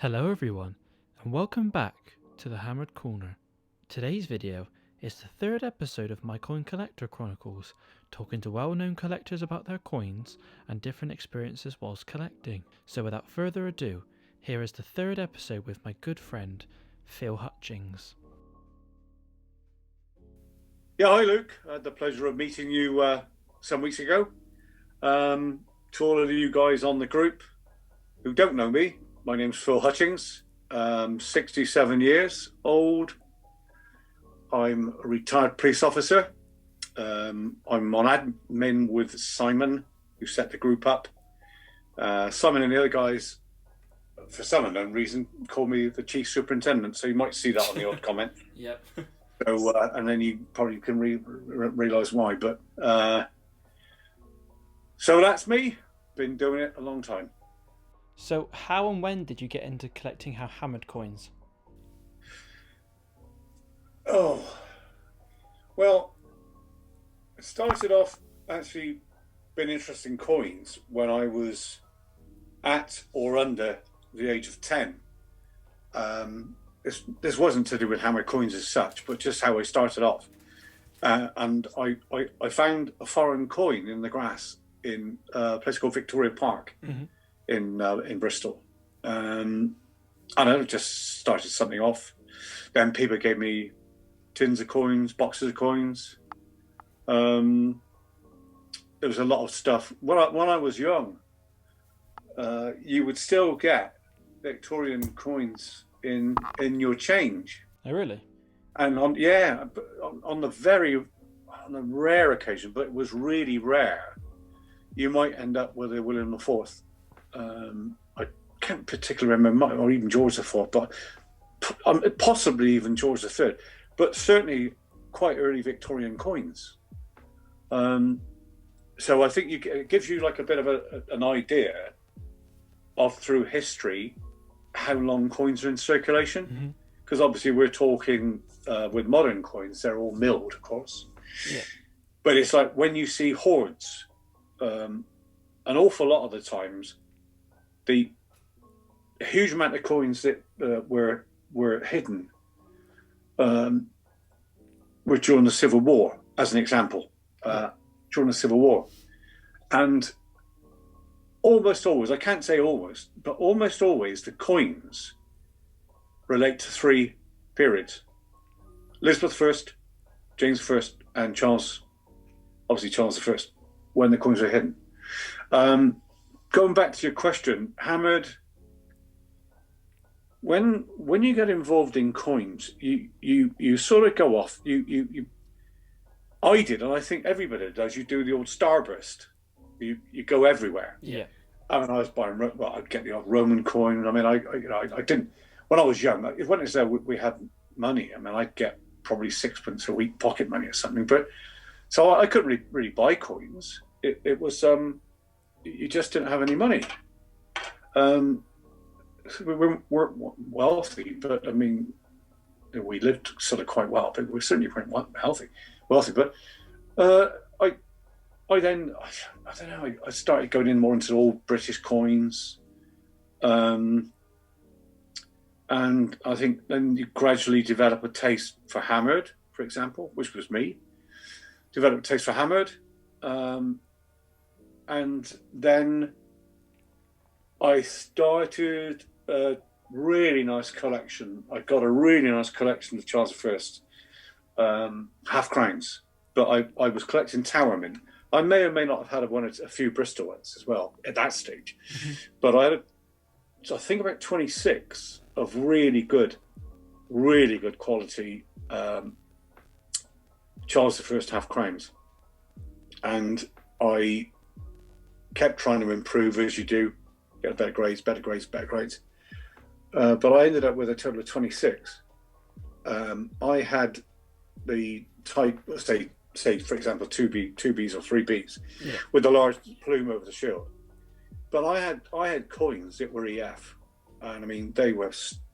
Hello everyone, and welcome back to the Hammered Corner. Today's video is the third episode of my Coin Collector Chronicles, talking to well-known collectors about their coins and different experiences whilst collecting. So without further ado, here is the third episode with my good friend, Phil Hutchings. Yeah, hi Luke. I had the pleasure of meeting you some weeks ago. To all of you guys on the group who don't know me, my name's Phil Hutchings, 67 years old. I'm a retired police officer. I'm on admin with Simon, who set the group up. Simon and the other guys, for some unknown reason, call me the chief superintendent, so you might see that on the odd comment. Yep. So, and then you probably can realise why. But so that's me. Been doing it a long time. So how and when did you get into collecting hammered coins? Oh, well, it started off actually being interested in coins when I was at or under the age of 10. This wasn't to do with hammered coins as such, but just how I started off. And I found a foreign coin in the grass in a place called Victoria Park. Mm-hmm. In Bristol, and I just started something off. Then people gave me tins of coins, boxes of coins. There was a lot of stuff. When I was young, you would still get Victorian coins in your change. Oh, really? And on a rare occasion, but it was really rare, you might end up with a William IV. I can't particularly remember, or even George IV, but possibly even George III, but certainly quite early Victorian coins. So I think it gives you like a bit of an idea of, through history, how long coins are in circulation. Because obviously we're talking with modern coins, they're all milled, of course. Yeah. But it's like when you see hoards, an awful lot of the times, the huge amount of coins that were hidden were during the Civil War, as an example, during the Civil War. And almost always, I can't say always, but almost always the coins relate to three periods: Elizabeth I, James I, and Charles I, when the coins were hidden. Going back to your question, hammered, when you get involved in coins, you sort of go off. I did, and I think everybody does. You do the old starburst. You go everywhere. Yeah. I mean, I was buying. Well, I'd get the odd Roman coin. I mean, I didn't when I was young. When it's there, we had money. I mean, I'd get probably £6 a week pocket money or something. But so I couldn't really buy coins. It was you just didn't have any money. We weren't wealthy, but I mean, we lived sort of quite well, but we certainly weren't wealthy. But I then, I don't know, I started going in more into old British coins. And I think then you gradually develop a taste for hammered, for example, which was me. Developed a taste for hammered. And then I started a really nice collection. I got a really nice collection of Charles I half crowns, but I was collecting Towermen. I may or may not have had a few Bristol ones as well at that stage. Mm-hmm. But I had, I think, about 26 of really good quality Charles I half crowns. And I kept trying to improve, as you do, get better grades. But I ended up with a total of 26. I had the type, say for example, 2Bs or 3Bs, with a large plume over the shield. But I had coins that were EF, and I mean they were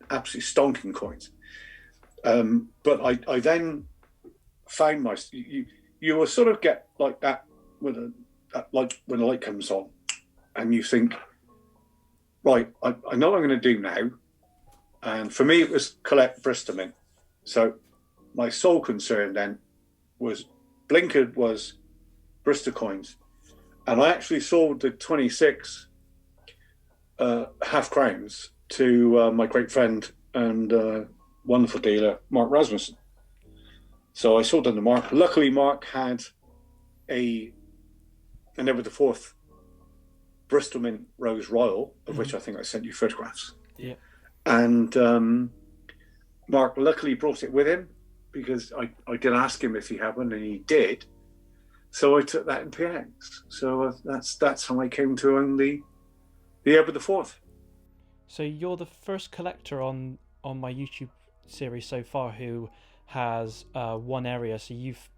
absolutely stonking coins. But I then found you will sort of get like that with like when the light comes on, and you think, right, I know what I'm going to do now. And for me, it was collect Bristol Mint. So my sole concern then was blinkered was Bristol coins. And I actually sold the 26 half crowns to my great friend and wonderful dealer, Mark Rasmussen. So I sold them to Mark. Luckily, Mark had an Edward IV Bristol Mint Rose Royal, of which I think I sent you photographs. Yeah. And Mark luckily brought it with him because I did ask him if he had one, and he did. So I took that in PX. So that's how I came to own the Edward IV. So you're the first collector on my YouTube series so far who has one area. So you've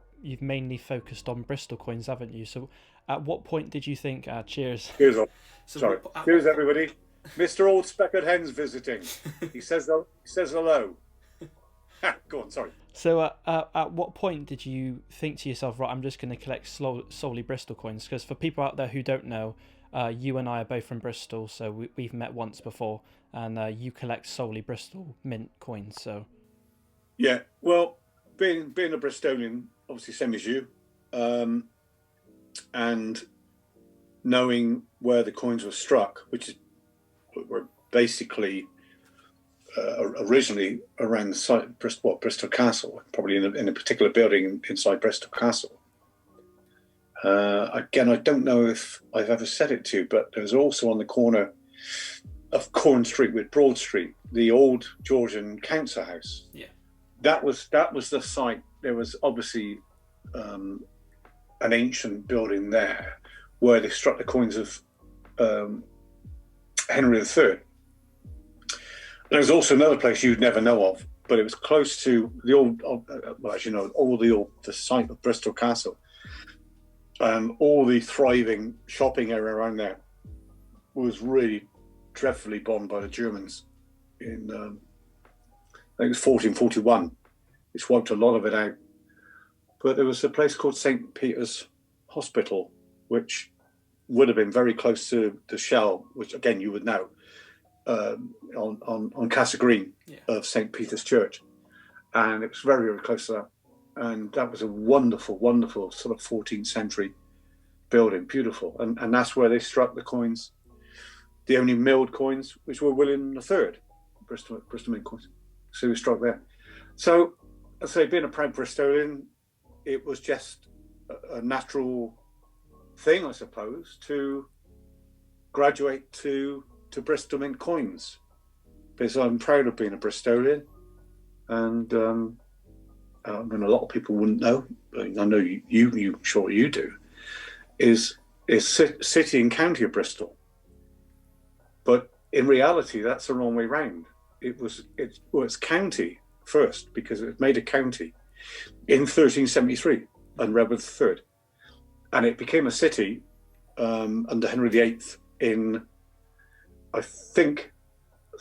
mainly focused on Bristol coins, haven't you? So at what point did you think? Cheers. Cheers, all. Sorry. Cheers, everybody. Mr. Old Speckled Hen's visiting. He says hello. Go on. Sorry. So at what point did you think to yourself, right, I'm just going to collect solely Bristol coins? Because for people out there who don't know, you and I are both from Bristol, so we've met once before, and you collect solely Bristol Mint coins. So yeah, well, being a Bristolian, obviously same as you, and knowing where the coins were struck, which were basically originally around the site of Bristol Castle, probably in a particular building inside Bristol Castle. Again, I don't know if I've ever said it to you, but there was also on the corner of Corn Street with Broad Street, the old Georgian council house. Yeah, that was the site. There was obviously an ancient building there where they struck the coins of Henry III. There's also another place you'd never know of, but it was close to the old, well, as you know, the site of Bristol Castle. All the thriving shopping area around there was really dreadfully bombed by the Germans in, I think it was 1441, which wiped a lot of it out. But there was a place called St. Peter's Hospital, which would have been very close to the shell, which again you would know, on Castle Green of St. Peter's Church. And it was very, very close to that. And that was a wonderful, wonderful sort of 14th century building, beautiful. And that's where they struck the coins, the only milled coins, which were William III, Bristol Mint coins. So we struck there. So, I'd say being a proud Bristolian, it was just a natural thing, I suppose, to graduate to Bristol Mint coins, because I'm proud of being a Bristolian. And I mean, a lot of people wouldn't know, but I know you sure you do, is city and county of Bristol. But in reality, that's the wrong way round. It's county first, because it was made a county in 1373 under Edward III. And it became a city under Henry VIII in, I think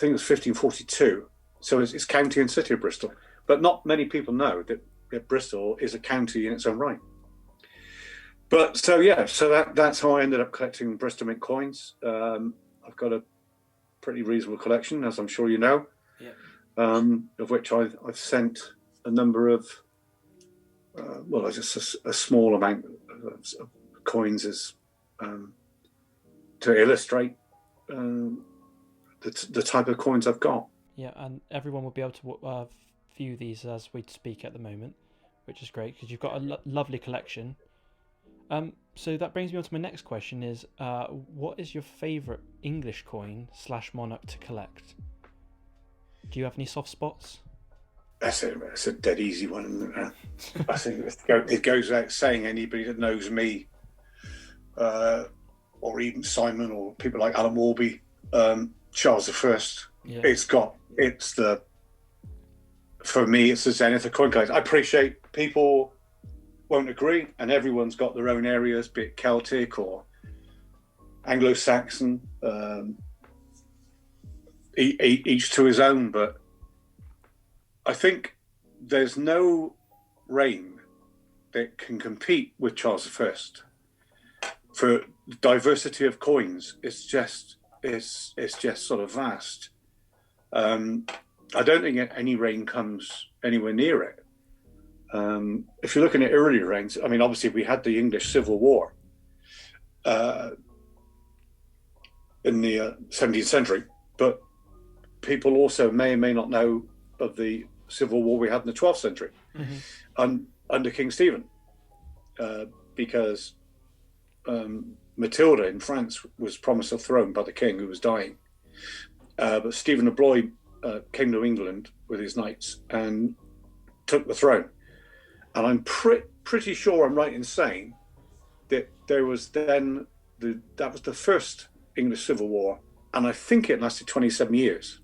it was 1542. So it's county and city of Bristol. But not many people know that Bristol is a county in its own right. But so that's how I ended up collecting Bristol Mint coins. I've got a pretty reasonable collection, as I'm sure you know, of which I've sent a number of, just a small amount of coins as to illustrate the type of coins I've got. Yeah, and everyone will be able to view these as we speak at the moment, which is great because you've got a lovely collection. So that brings me on to my next question: is what is your favourite English coin / monarch to collect? Do you have any soft spots? That's a dead easy one. I think it goes without saying, anybody that knows me, or even Simon or people like Alan Warby, Charles I. Yeah. For me, it's the zenith of coin collecting. I appreciate people won't agree, and everyone's got their own areas, be it Celtic or Anglo-Saxon, each to his own. But I think there's no reign that can compete with Charles I for diversity of coins. It's just sort of vast. I don't think any reign comes anywhere near it. If you're looking at earlier reigns, I mean, obviously we had the English Civil War in the 17th century, but people also may or may not know of the Civil War we had in the 12th century under King Stephen, because Matilda in France was promised a throne by the king who was dying. But Stephen of Blois came to England with his knights and took the throne. And I'm pretty sure I'm right in saying that there was then that was the first English Civil War, and I think it lasted 27 years.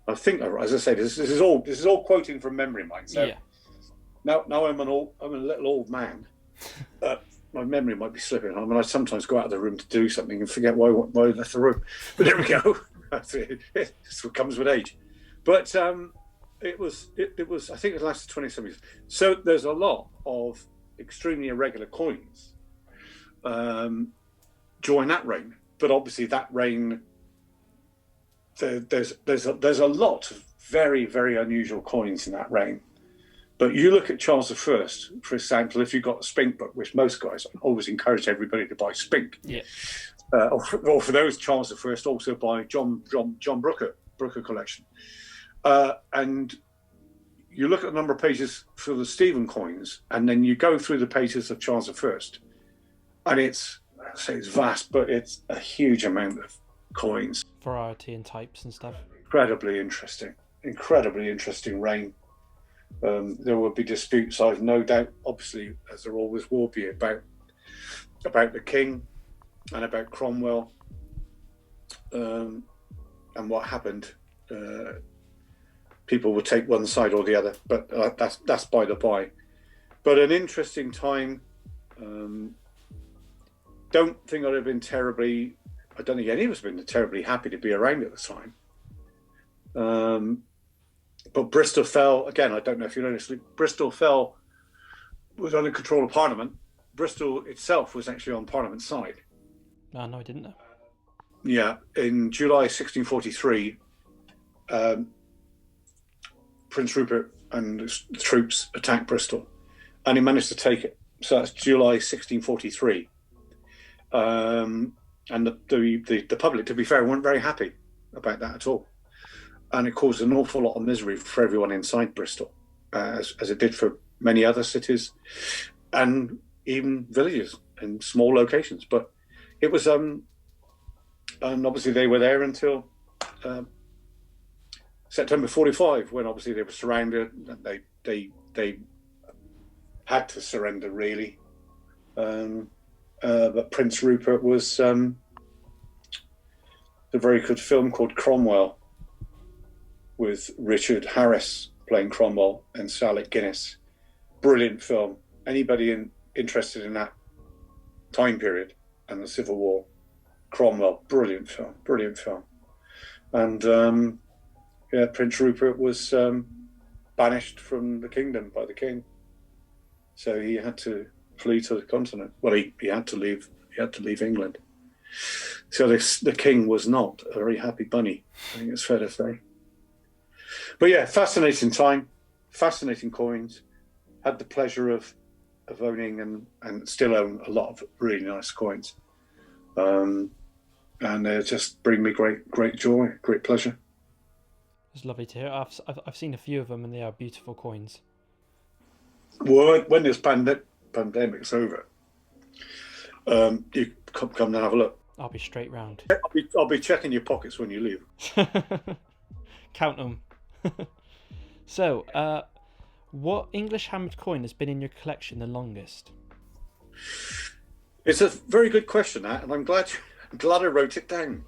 I think, as I say, this is all quoting from memory, Mike. So yeah. Now I'm a little old man. My memory might be slipping. I mean, I sometimes go out of the room to do something and forget why I left the room. But there we go. It's what comes with age. But it was. I think it lasted 27 years. So there's a lot of extremely irregular coins during that reign. But obviously, that reign, there's a lot of very, very unusual coins in that reign. But you look at Charles I, for example, if you've got a Spink book, which most guys always encourage everybody to buy Spink. Yeah. Or for those, Charles I also buy John Brooker collection. And you look at the number of pages for the Stephen coins, and then you go through the pages of Charles I, and it's vast, but it's a huge amount of coins. Variety and types and stuff. Incredibly interesting reign. There will be disputes, I've no doubt, obviously, as there always will be, about the king and about Cromwell, and what happened. People will take one side or the other, but that's by the by. But an interesting time. Don't think I'd have been terribly. I don't think any of us have been terribly happy to be around at the time. But Bristol fell again. I don't know if you noticed. Bristol fell, was under control of Parliament. Bristol itself was actually on Parliament's side. No, I didn't know. Yeah, in July 1643, Prince Rupert and his troops attacked Bristol, and he managed to take it. So that's July 1643. And the public, to be fair, weren't very happy about that at all. And it caused an awful lot of misery for everyone inside Bristol, as it did for many other cities and even villages in small locations. But it was, and obviously they were there until September 45, when obviously they were surrounded. And they had to surrender, really. But Prince Rupert was a very good film called Cromwell, with Richard Harris playing Cromwell and Sally Guinness. Brilliant film. Anybody interested in that time period and the Civil War, Cromwell, brilliant film. And Prince Rupert was banished from the kingdom by the king, so he had to flee to the continent. Well, he had to leave. He had to leave England. So the king was not a very happy bunny, I think it's fair to say. But yeah, fascinating time, fascinating coins. Had the pleasure of owning and still own a lot of really nice coins, and they just bring me great joy, great pleasure. It's lovely to hear. I've seen a few of them, and they are beautiful coins. Well, when this pandemic's over, you come and have a look. I'll be straight round. I'll be checking your pockets when you leave. Count them. So, what English hammered coin has been in your collection the longest? It's a very good question, that, and I'm glad I wrote it down,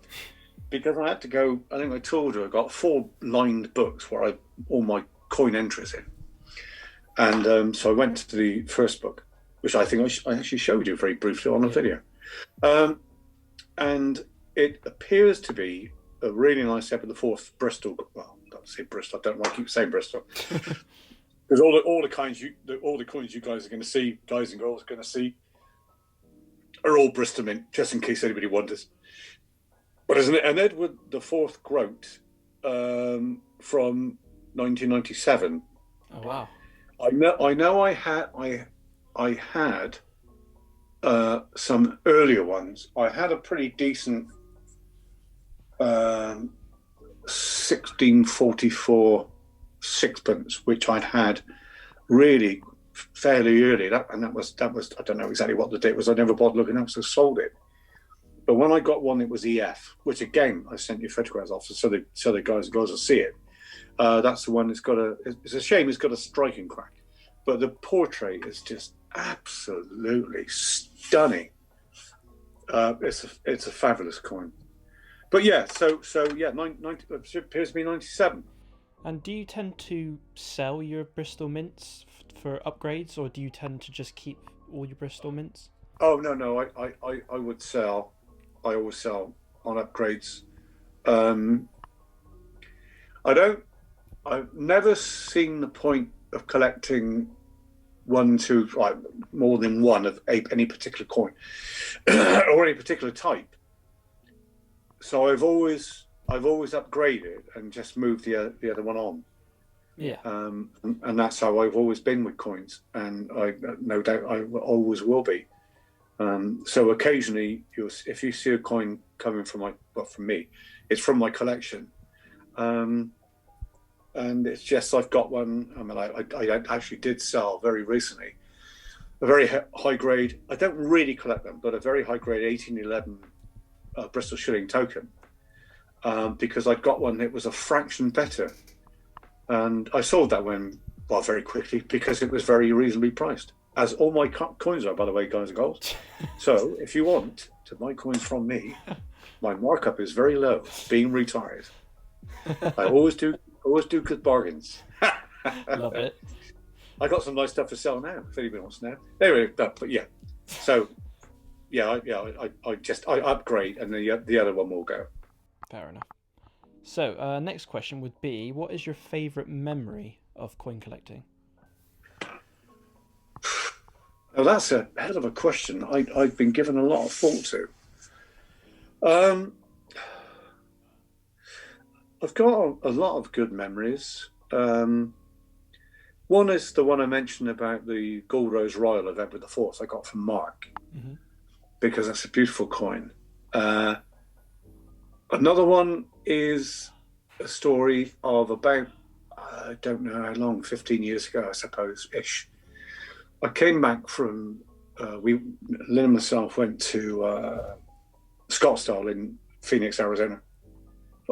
because I had to go. I think I told you I got 4 lined books where I all my coin entries in, and so I went to the first book, which I think I actually showed you very briefly on a video, and it appears to be a really nice set of the 4th Bristol. Well, don't say Bristol. I don't want to keep saying Bristol, because all the coins you guys are going to see, guys and girls are going to see, are all Bristol mint, just in case anybody wonders. But isn't it an Edward the 4th groat from 1997. Oh wow! I know. I had some earlier ones. I had a pretty decent 1644 sixpence, which I'd had really fairly early. That was I don't know exactly what the date was. I never bothered looking up, so sold it. But when I got one, it was EF, which again I sent you photographs of, so the guys and girls will see it. That's the one that's got it's a shame it's got a striking crack, but the portrait is just absolutely stunning. It's a fabulous coin. But yeah, so yeah, 90 it appears to be 97. And do you tend to sell your Bristol mints for upgrades, or do you tend to just keep all your Bristol mints? Oh no, I would sell. I always sell on upgrades. I've never seen the point of collecting more than one of any particular coin or any particular type. So I've always upgraded and just moved the other one on. Yeah. And that's how I've always been with coins, and I no doubt I always will be. So occasionally, if you see a coin coming from me, it's from my collection, and it's just I've got one. I mean, I actually did sell very recently a very high grade. I don't really collect them, but a very high grade 1811 Bristol shilling token, because I'd got one that was a fraction better, and I sold that one very quickly because it was very reasonably priced. As all my coins are, by the way, guys and girls. So if you want to buy coins from me, my markup is very low, being retired. I always do good bargains. Love it. I got some nice stuff to sell now, if anybody wants to know. Anyway, but yeah. So I upgrade, and the other one will go. Fair enough. So next question would be, what is your favourite memory of coin collecting? Now that's a hell of a question. I've been given a lot of thought to. I've got a lot of good memories. One is the one I mentioned about the Gold Rose Royal of Edward IV I got from Mark, because that's a beautiful coin. Another one is a story of about, I don't know how long, 15 years ago, I suppose, ish. I came back from, Lynn and myself went to Scottsdale in Phoenix, Arizona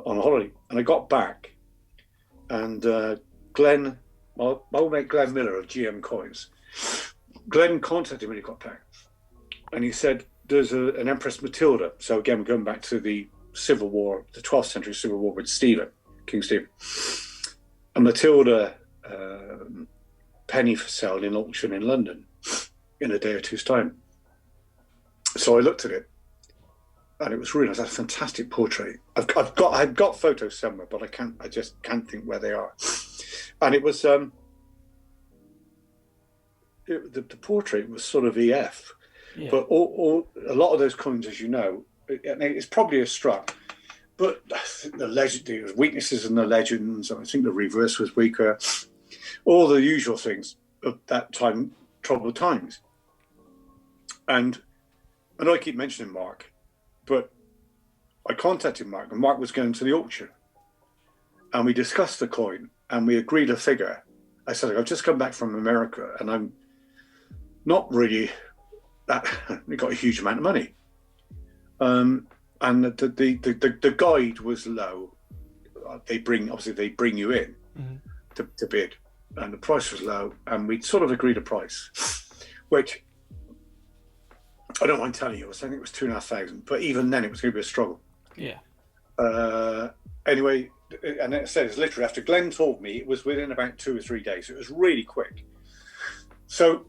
on a holiday. And I got back, and my old mate Glenn Miller of GM Coins, Glenn contacted me when he got back. And he said, there's an Empress Matilda. So again, we're going back to the Civil War, the 12th century Civil War with King Stephen. And Matilda, penny for sale in auction in London in a day or two's time. So I looked at it, and it was really nice. That's a fantastic portrait. I've got photos somewhere, but I just can't think where they are. And it was the portrait was sort of EF, but a lot of those coins, as you know, it's probably a struck, but there was weaknesses in the legends. I think the reverse was weaker. All the usual things of that time, troubled times. And I keep mentioning Mark, but I contacted Mark, and Mark was going to the auction, and we discussed the coin, and we agreed a figure. I said, I've just come back from America, and I'm not really we got a huge amount of money. And the guide was low. They bring you in to bid, and the price was low, and we sort of agreed a price, which I don't mind telling you, I think it was 2,500, but even then it was going to be a struggle. Yeah. Anyway, and it says literally after Glenn told me, it was within about 2 or 3 days. It was really quick. So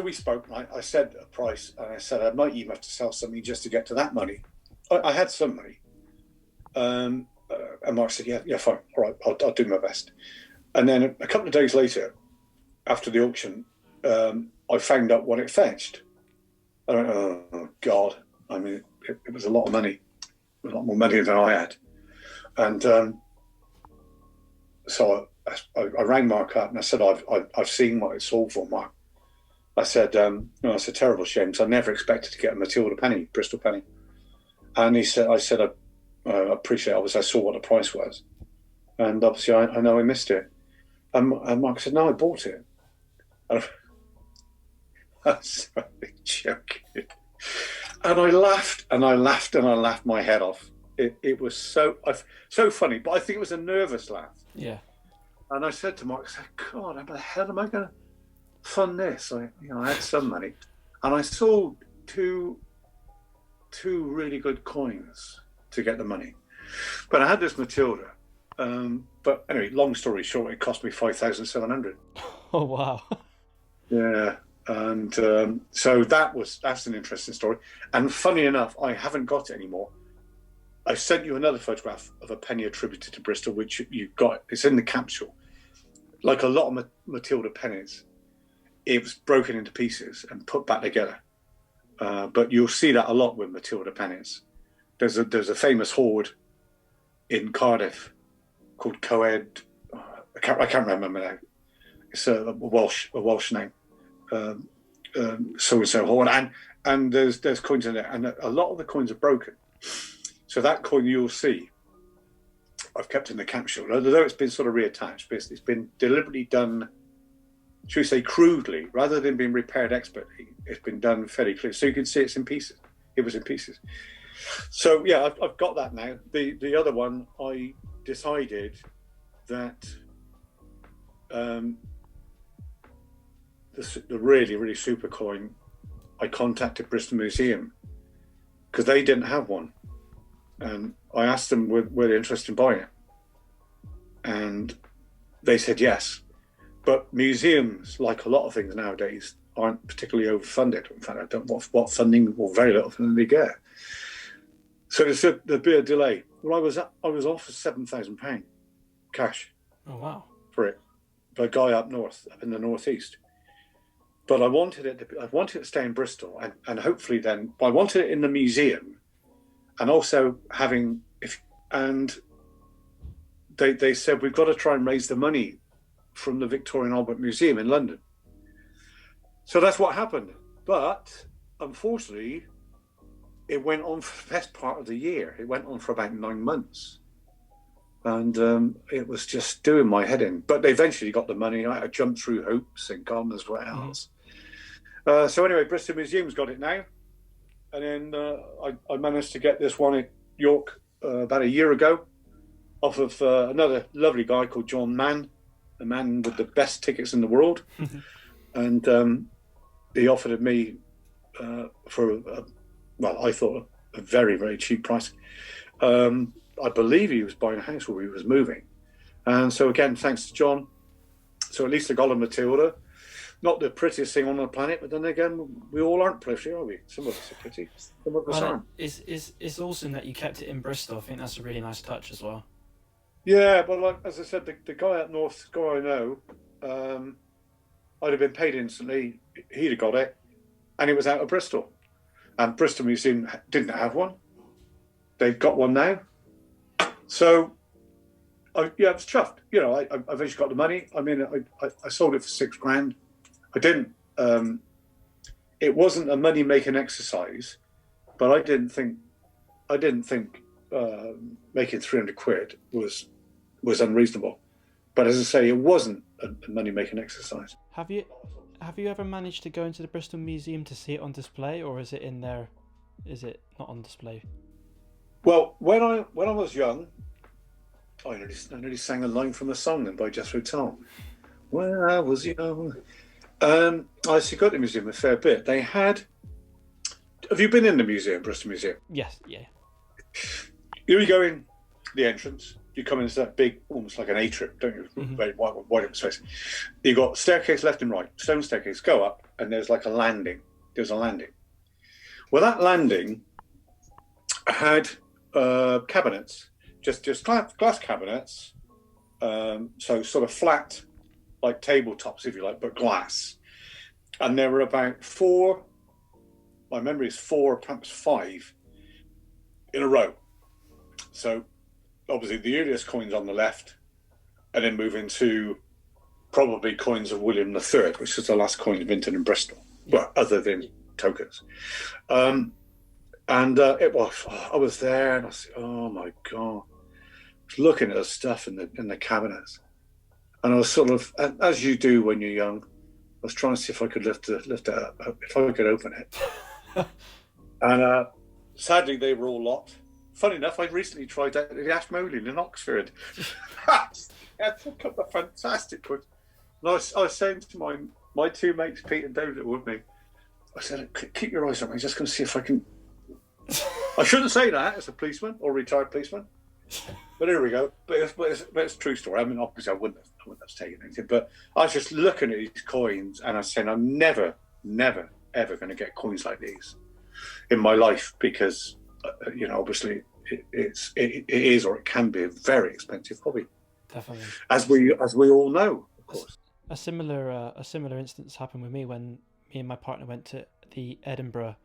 we spoke. And I said a price, and I said I might even have to sell something just to get to that money. I had some money, and Mark said, "Yeah, fine, all right, I'll do my best." And then a couple of days later, after the auction, I found out what it fetched. I went, oh God! I mean, it was a lot of money, a lot more money than I had, and So I rang Mark up and I said, I've seen what it sold for, Mark. I said, no, it's a terrible shame. So I never expected to get a Matilda penny, Bristol penny. And he said, I appreciate it. Obviously, I saw what the price was. And obviously, I know I missed it. And Mark said, no, I bought it. And I was joking. And I laughed and I laughed and I laughed my head off. It was so funny, but I think it was a nervous laugh. Yeah. And I said to Mark, I said, God, how the hell am I going to fund this? I had some money. And I sold two really good coins to get the money. But I had this Matilda. But anyway, long story short, it cost me 5,700. Oh, wow. Yeah. And so that's an interesting story. And funny enough, I haven't got it anymore. I sent you another photograph of a penny attributed to Bristol, which you got. It's in the capsule. Like a lot of Matilda pennies, it was broken into pieces and put back together. But you'll see that a lot with Matilda pennies. There's a famous hoard in Cardiff called Coed. I can't remember now. It's a Welsh name. So hoard, and there's coins in there, and a lot of the coins are broken. So that coin you'll see, I've kept in the capsule, although it's been sort of reattached, but it's been deliberately done, should we say, crudely, rather than being repaired expertly. It's been done fairly clear, so you can see it's in pieces. It was in pieces. So yeah, I've got that now. The other one, I decided that the really, really super coin, I contacted Bristol Museum because they didn't have one. And I asked them were they interested in buying it. And they said yes. But museums, like a lot of things nowadays, aren't particularly overfunded. In fact, I don't know what funding or very little funding they get. So there'd be a delay. Well, I was offered £7,000 cash. Oh, wow. For it, by a guy up north, up in the northeast. But I wanted it to stay in Bristol, and hopefully then, I wanted it in the museum, and also they said we've got to try and raise the money from the Victoria and Albert Museum in London. So that's what happened. But unfortunately, it went on for the best part of the year. It went on for about 9 months. And it was just doing my head in. But they eventually got the money. I jumped through hoops and God knows what else. So anyway, Bristol Museum's got it now. And then I managed to get this one at York about a year ago off of another lovely guy called John Mann, the man with the best tickets in the world. And he offered it me for, I thought a very, very cheap price. I believe he was buying a house where he was moving. And so again, thanks to John. So at least I got a Matilda. Not the prettiest thing on the planet, but then again, we all aren't pretty, are we? Some of us are pretty, some of us aren't. It's awesome that you kept it in Bristol. I think that's a really nice touch as well. Yeah, but like as I said, the guy out north, the guy I know, I'd have been paid instantly. He'd have got it, and it was out of Bristol. And Bristol Museum didn't have one. They've got one now. So, I was chuffed. You know, I eventually got the money. I mean, I sold it for £6,000. I didn't. It wasn't a money-making exercise, but I didn't think making £300 was unreasonable. But as I say, it wasn't a money-making exercise. Have you ever managed to go into the Bristol Museum to see it on display, or is it in there? Is it not on display? Well, when I was young, I nearly sang a line from a song then by Jethro Tull. When I was young, I actually got to the museum a fair bit. They had. Have you been in the museum, Bristol Museum? Yes, yeah. You go in the entrance. You come into that big, almost like an atrium, don't you? Very wide open space. You got staircase left and right, stone staircase. Go up, and there's like a landing. There's a landing. Well, that landing had cabinets, just glass cabinets, so sort of flat, like tabletops, if you like, but glass. And there were about 4, my memory is 4, perhaps 5, in a row. So obviously the earliest coins on the left, and then move into probably coins of William III, which is the last coin minted in Bristol, well, other than tokens. I was there, and I said, "Oh my God!" I was looking at the stuff in the cabinets, and I was sort of, as you do when you're young, I was trying to see if I could lift it up, if I could open it. And sadly, they were all locked. Funny enough, I recently tried out the Ashmolean in Oxford. That's a couple of fantastic ones. And I was saying to my two mates, Pete and David, that were with me, I said, "Keep your eyes on me. I'm just going to see if I can." I shouldn't say that as a policeman or retired policeman, but here we go. But it's a true story. I mean, obviously, I wouldn't have taken anything, but I was just looking at these coins, and I was saying, "I'm never, ever going to get coins like these in my life because, obviously, it is or it can be a very expensive hobby." Definitely, as we all know, of course. A similar instance happened with me when me and my partner went to the Edinburgh,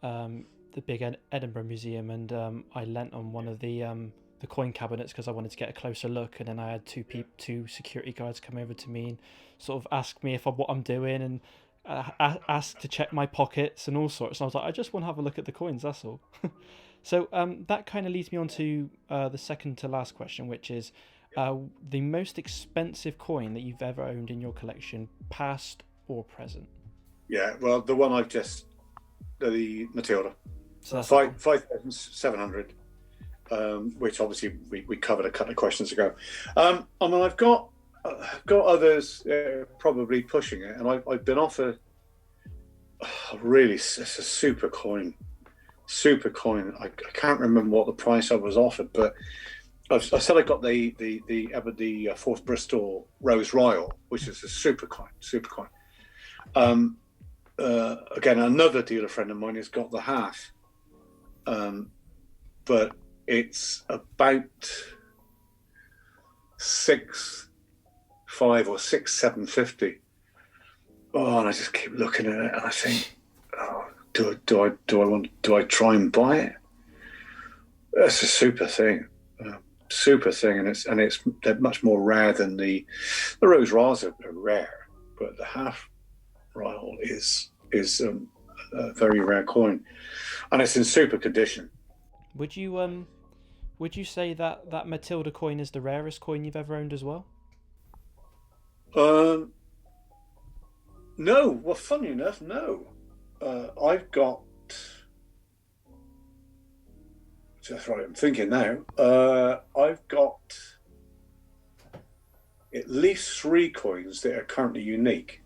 the big Edinburgh Museum, and I lent on one of the coin cabinets because I wanted to get a closer look, and then I had two security guards come over to me and sort of ask me what I'm doing, and ask to check my pockets and all sorts. And I was like, I just want to have a look at the coins, that's all. So that kind of leads me on to the second to last question, which is the most expensive coin that you've ever owned in your collection, past or present. Yeah, well, the one I've just, the Matilda, so that's 5,700, which obviously we covered a couple of questions ago. I mean, I've got others probably pushing it, and I've been offered it's a super coin. I can't remember what the price I was offered, but I said I got the fourth Bristol Rose Royal, which is a super coin. Again, another dealer friend of mine has got the half, but it's about 6,500 or 6,750. Oh, and I just keep looking at it, and I think, oh, do I try and buy it? That's a super thing, and it's they're much more rare than the Rose Royals are rare, but the half Royal is a very rare coin, and it's in super condition. Would you say that Matilda coin is the rarest coin you've ever owned as well? No. Well, funny enough, no. I've got. That's right. I'm thinking now. I've got at least 3 coins that are currently unique.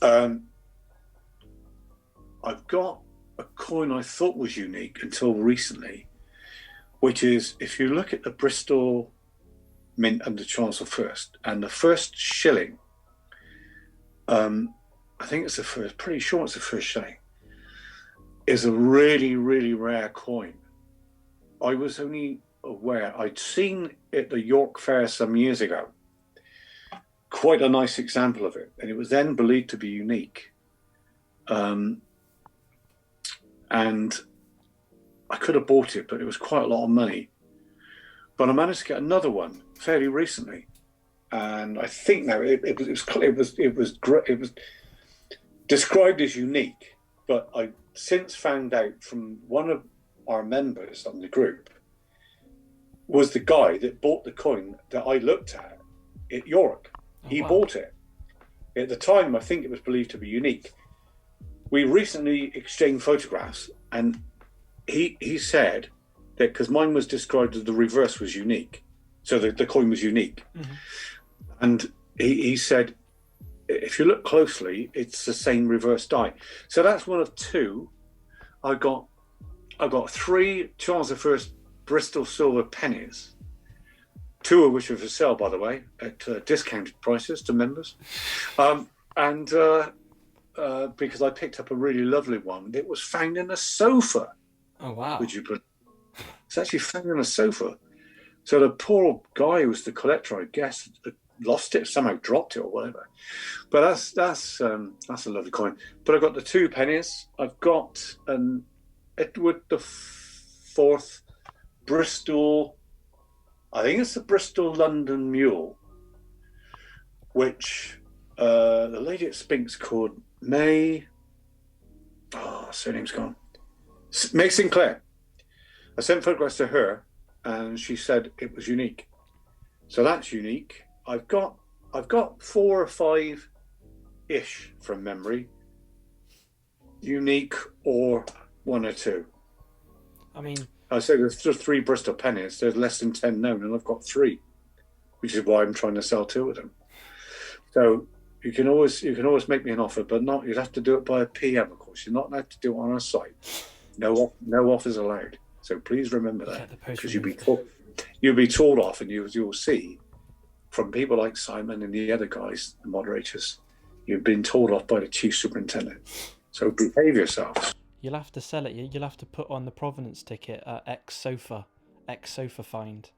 I've got a coin I thought was unique until recently, which is, if you look at the Bristol Mint under Charles I, and the first shilling, I think it's the first, pretty sure it's the first shilling, is a really, really rare coin. I was only aware, I'd seen at the York Fair some years ago, quite a nice example of it, and it was then believed to be unique. And I could have bought it, but it was quite a lot of money. But I managed to get another one fairly recently, and I think now it was described as unique. But I since found out from one of our members on the group was the guy that bought the coin that I looked at York. He bought it. At the time, I think it was believed to be unique. We recently exchanged photographs, and he said that because mine was described as the reverse was unique, so the coin was unique. Mm-hmm. And he said, if you look closely, it's the same reverse die. So that's one of 2. I got 3 Charles I Bristol silver pennies, 2 of which are for sale, by the way, at discounted prices to members. Because I picked up a really lovely one. It was found in a sofa. Oh, wow. Would you put? It's actually found in a sofa. So the poor guy who was the collector, I guess, lost it, somehow dropped it or whatever. But that's a lovely coin. But I've got the 2 pennies. I've got an Edward the 4th Bristol I think it's the Bristol London Mule, which the lady at Spink's called May. Oh, surname's gone. May Sinclair. I sent photographs to her, and she said it was unique. So that's unique. I've got 4 or 5 ish from memory. Unique or 1 or 2. I mean, I say there's 3 Bristol pennies. There's less than 10 known, and I've got 3, which is why I'm trying to sell 2 of them. So you can always make me an offer, but not. You'd have to do it by a PM, of course. You're not allowed to do it on our site. No offers allowed. So please remember that, because you'll be told off, and you'll see from people like Simon and the other guys, the moderators, you've been told off by the chief superintendent. So behave yourselves. You'll have to sell it. You'll have to put on the provenance ticket X sofa find.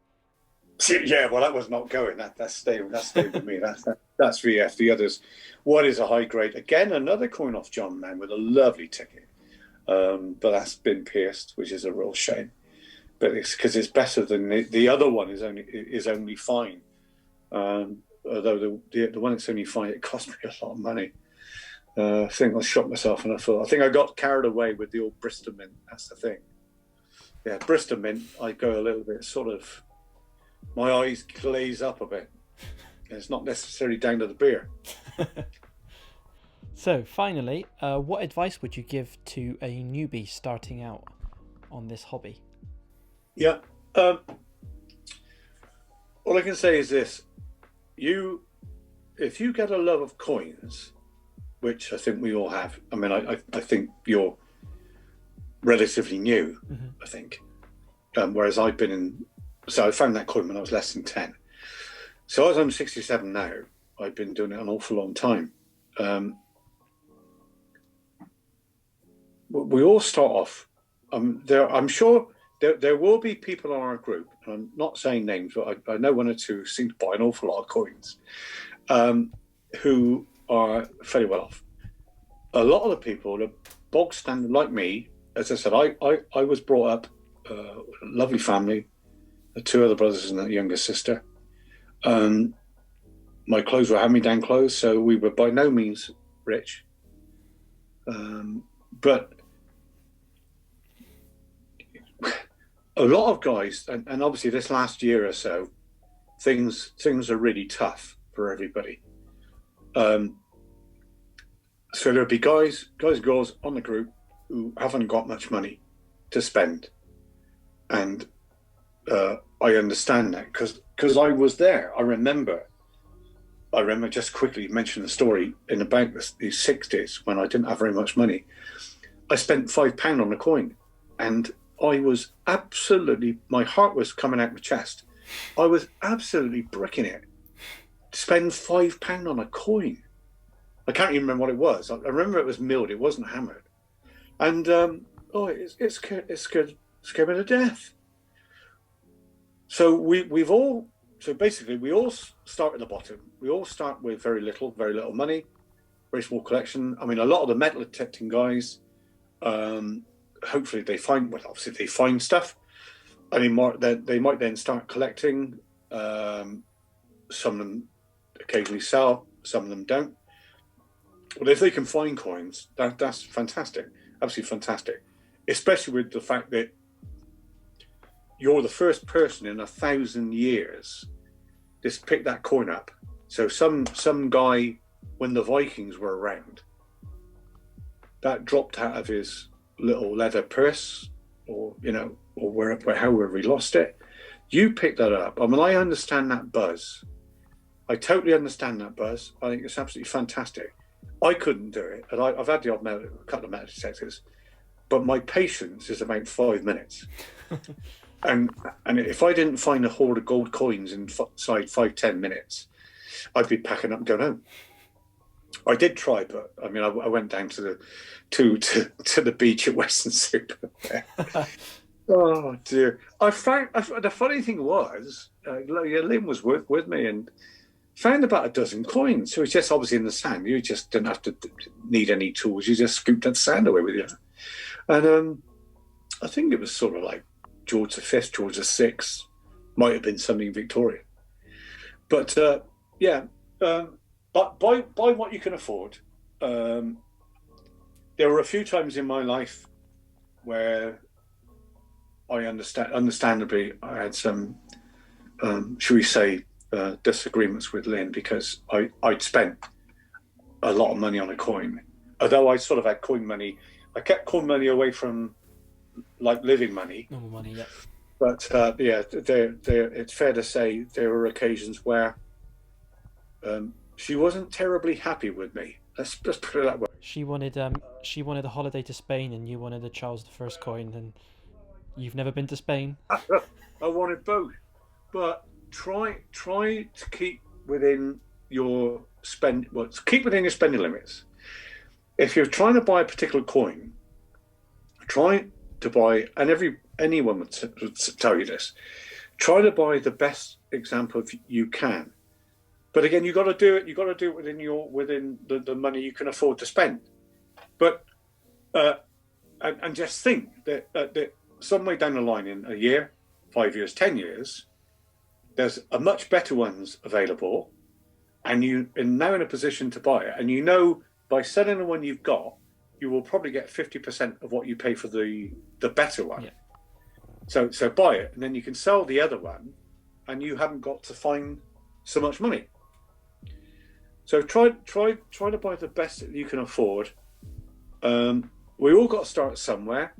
Yeah, well, that was not going. That's staying with me. That's VF. The others. What is a high grade? Again, another coin off John Man with a lovely ticket, but that's been pierced, which is a real shame. But it's because it's better than the other one is only fine. Although the one that's only fine, it cost me a lot of money. I think I shot myself, and I think I got carried away with the old Bristol Mint. That's the thing. Yeah, Bristol Mint. I go a little bit sort of. My eyes glaze up a bit. And it's not necessarily down to the beer. So, finally, what advice would you give to a newbie starting out on this hobby? Yeah. All I can say is this. If you get a love of coins, which I think we all have. I mean, I think you're relatively new, mm-hmm. I think. Whereas I've been in... So I found that coin when I was less than 10. So as I'm 67 now, I've been doing it an awful long time. We all start off. I'm sure there will be people on our group, and I'm not saying names, but I know 1 or 2 who seem to buy an awful lot of coins, who are fairly well off. A lot of the people are bog standard like me. As I said, I was brought up a lovely family. 2 other brothers and a younger sister. My clothes were hand-me-down clothes, so we were by no means rich. But a lot of guys, and obviously this last year or so, things are really tough for everybody. So there'll be guys and girls on the group who haven't got much money to spend, and I understand that because I was there. I remember just quickly mention the story in about the 60s when I didn't have very much money. I spent £5 on a coin, and I was absolutely, my heart was coming out my chest. I was absolutely bricking it. Spend £5 on a coin. I can't even remember what it was. I remember it was milled. It wasn't hammered. And it scared me to death. So we all start at the bottom. We all start with very little money, very small collection. I mean, a lot of the metal detecting guys, hopefully they find stuff, and they might then start collecting. Some of them occasionally sell, some of them don't. Well, if they can find coins, that's fantastic, absolutely fantastic, especially with the fact that you're the first person in 1,000 years just pick that coin up. So some guy, when the Vikings were around, that dropped out of his little leather purse, or however he lost it. You picked that up. I mean, I understand that buzz. I totally understand that buzz. I think it's absolutely fantastic. I couldn't do it, and I've had the odd couple of metal detectors, but my patience is about 5 minutes. And if I didn't find a hoard of gold coins inside 5-10 minutes, I'd be packing up and going home. I did try, but I mean, I went down to the beach at Western Super. Oh dear! I found the funny thing was, Lynn was with me and found about a dozen coins. So it's just obviously in the sand. You just didn't have to need any tools. You just scooped that sand away with you. And I think it was sort of like George V, George VI, Might have been something Victorian. But yeah, but buy what you can afford. There were a few times in my life where understandably, I had some, should we say, disagreements with Lynn because I'd spent a lot of money on a coin. Although I sort of had coin money, I kept coin money away from like living money. Normal money, yeah. But yeah, it's fair to say there were occasions where she wasn't terribly happy with me. Let's put it that way. She wanted a holiday to Spain, and you wanted a Charles I coin, and you've never been to Spain. I wanted both, but try to keep within your keep within your spending limits. If you're trying to buy a particular coin, try to buy, and anyone would tell you this, try to buy the best example you can. But again, you got to do it within the money you can afford to spend. But and just think that some way down the line, in a year, 5 years, 10 years, there's a much better ones available, and you are now in a position to buy it. And you know, by selling the one you've got, you will probably get 50% of what you pay for the better one. Yeah. So buy it, and then you can sell the other one, and you haven't got to find so much money. So try to buy the best that you can afford. We all got to start somewhere.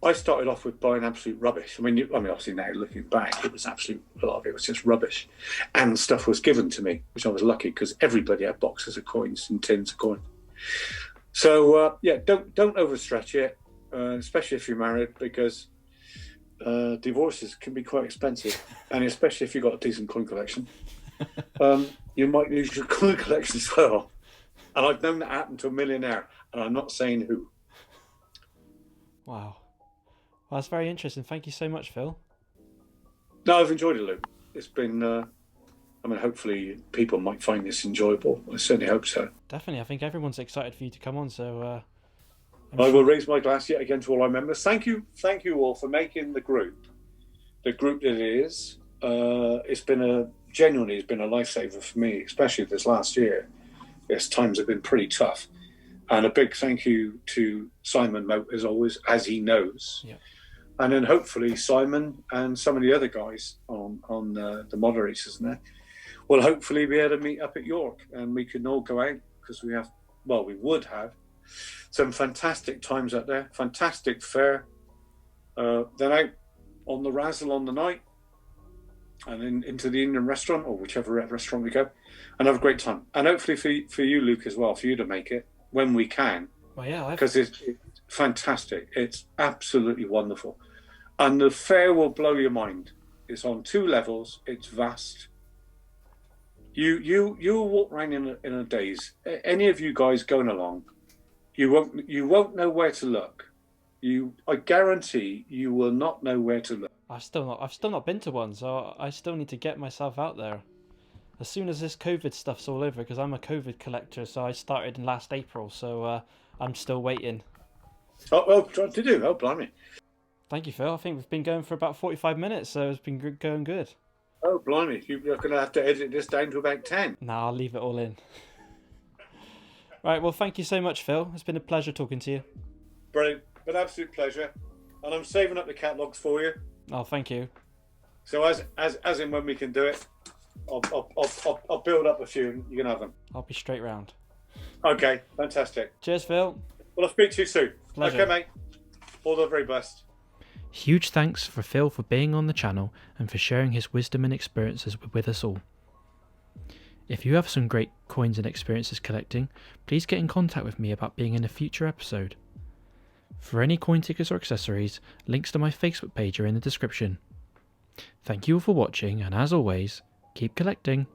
I started off with buying absolute rubbish. I mean, obviously now looking back, a lot of it was just rubbish, and stuff was given to me, which I was lucky because everybody had boxes of coins and tins of coins. So yeah, don't overstretch it, especially if you're married, because divorces can be quite expensive, and especially if you've got a decent coin collection. You might lose your coin collection as well. And I've known that happen to a millionaire, and I'm not saying who. Wow. Well, that's very interesting. Thank you so much, Phil. No, I've enjoyed it, Luke. It's been, hopefully people might find this enjoyable. I certainly hope so. Definitely. I think everyone's excited for you to come on, so... I will raise my glass yet again to all our members. Thank you all for making the group that it is. It's been a lifesaver for me, especially this last year. Yes, times have been pretty tough. And a big thank you to Simon Moat, as always, as he knows. Yeah. And then hopefully Simon and some of the other guys on the moderators, isn't there, will hopefully be able to meet up at York, and we can all go out, because we would have some fantastic times out there, fantastic fair. Then out on the razzle on the night, and then into the Indian restaurant, or whichever restaurant we go, and have a great time. And hopefully for you, Luke, as well, for you to make it when we can. Well, yeah, because it's fantastic. It's absolutely wonderful, and the fair will blow your mind. It's on 2 levels. It's vast. You walk around in a daze. Any of you guys going along, you won't know where to look. I guarantee you will not know where to look. I've still not been to one, so I still need to get myself out there. As soon as this COVID stuff's all over, because I'm a COVID collector, so I started in last April, so I'm still waiting. Oh, well, to do. Oh, blimey. Thank you, Phil. I think we've been going for about 45 minutes, so it's been going good. Oh, blimey. You're going to have to edit this down to about 10. Nah, I'll leave it all in. Right, well, thank you so much, Phil. It's been a pleasure talking to you. Brilliant. An absolute pleasure. And I'm saving up the catalogues for you. Oh, thank you. So as in when we can do it, I'll build up a few and you can have them. I'll be straight round. Okay, fantastic. Cheers, Phil. Well, I'll speak to you soon. Pleasure. Okay, mate. All the very best. Huge thanks for Phil for being on the channel and for sharing his wisdom and experiences with us all. If you have some great coins and experiences collecting, please get in contact with me about being in a future episode. For any coin tickets or accessories, links to my Facebook page are in the description. Thank you all for watching, and as always, keep collecting.